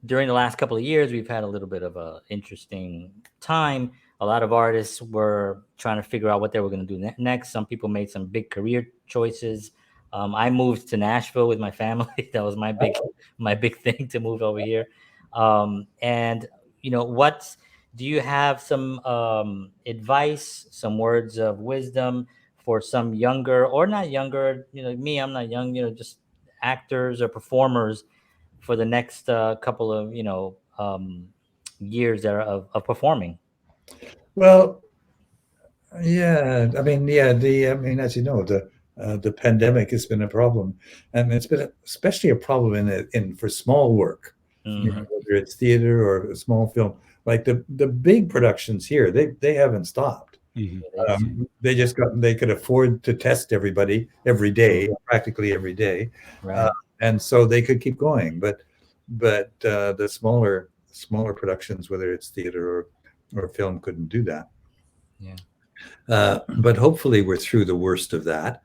during the last couple of years, we've had a little bit of a interesting time. A lot of artists were trying to figure out what they were going to do next. Some people made some big career choices. I moved to Nashville with my family. That was my big thing to move over here. And what do you have some advice, some words of wisdom for some younger or not younger? Me, I'm not young. Just actors or performers for the next couple of years there of performing. Well, yeah, I mean, yeah, I mean, as you know, the pandemic has been a problem, and it's been especially a problem in for small work, Hmm. whether it's theater or a small film. Like the big productions here, they haven't stopped. Mhm. They could afford to test everybody every day, practically every day, uh, Right. and so they could keep going. But the smaller productions, whether it's theater or film, couldn't do that. Yeah. But hopefully we're through the worst of that.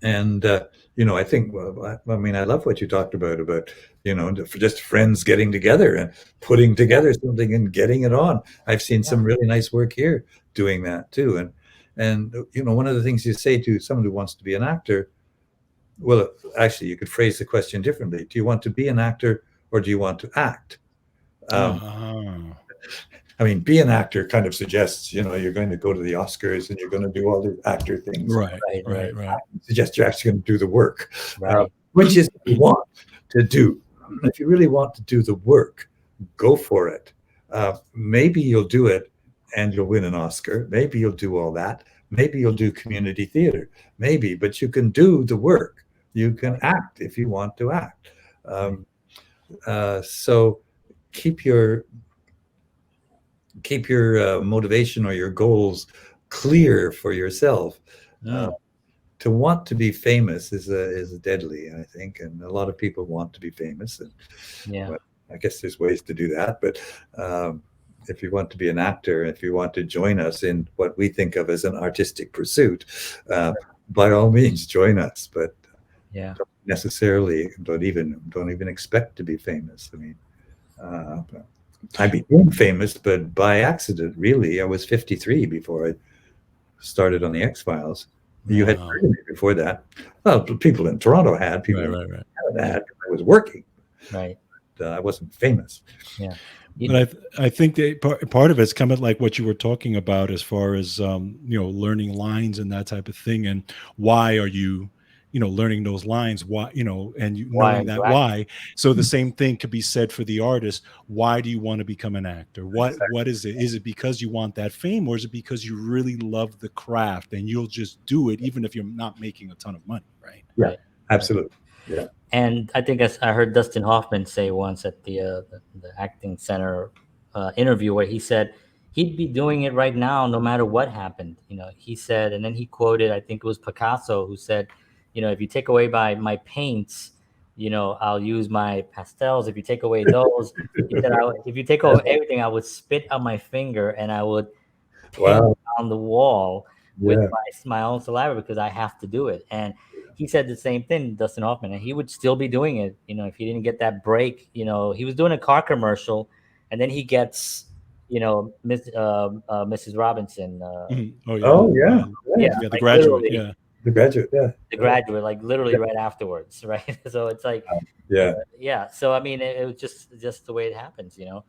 And I think, well, I mean, I love what you talked about for just friends getting together and putting together something and getting it on. I've seen some really nice work here doing that too. And one of the things you say to someone who wants to be an actor, well, actually, you could phrase the question differently. Do you want to be an actor or do you want to act? Um, Ah. I mean, be an actor kind of suggests, you're going to go to the Oscars and you're going to do all the actor things. Right, Right. right, Right. right. Suggests you're actually going to do the work, Right. which is what you want to do. If you really want to do the work, go for it. Maybe you'll do it and you'll win an Oscar. Maybe you'll do all that. Maybe you'll do community theater. Maybe, but you can do the work. You can act if you want to act. So keep your motivation or your goals clear for yourself. Mm. To want to be famous is deadly, I think, and a lot of people want to be famous. And Yeah. well, I guess there's ways to do that, but if you want to be an actor, if you want to join us in what we think of as an artistic pursuit, by all means, join us. But Yeah. don't even expect to be famous. I mean, I became famous, but by accident, really. I was 53 before I started on the X-Files. You had Wow. heard of me before that. Well, people in Toronto had, people Right, in right, right. Canada had, 'cause I was working. Right. I wasn't famous. Yeah. But I think that part of it's coming like what you were talking about as far as learning lines and that type of thing, and why are you learning those lines, why, and you Why are knowing you that acting? why. So the same thing could be said for the artist. Why do you want to become an actor? What is it because you want that fame, or is it because you really love the craft and you'll just do it even if you're not making a ton of money, right? Yeah, Right. absolutely. Yeah. And I think I heard Dustin Hoffman say once at the acting center interview where he said he'd be doing it right now no matter what happened. He said, and then he quoted, I think it was Picasso who said, if you take away my paints, I'll use my pastels. If you take away those, he said, if you take away everything, I would spit on my finger and I would paint Wow. on the wall with Yeah. my own saliva because I have to do it. And he said the same thing, Dustin Hoffman, and he would still be doing it, if he didn't get that break. He was doing a car commercial, and then he gets, Mrs. Robinson. Mhm. Oh yeah, Oh, yeah. Yeah, Right. yeah. The like Graduate, literally yeah. The Graduate. Yeah. The Right. Graduate, like literally right afterwards, right? So it's like, Yeah. yeah. So I mean, it was just the way it happens.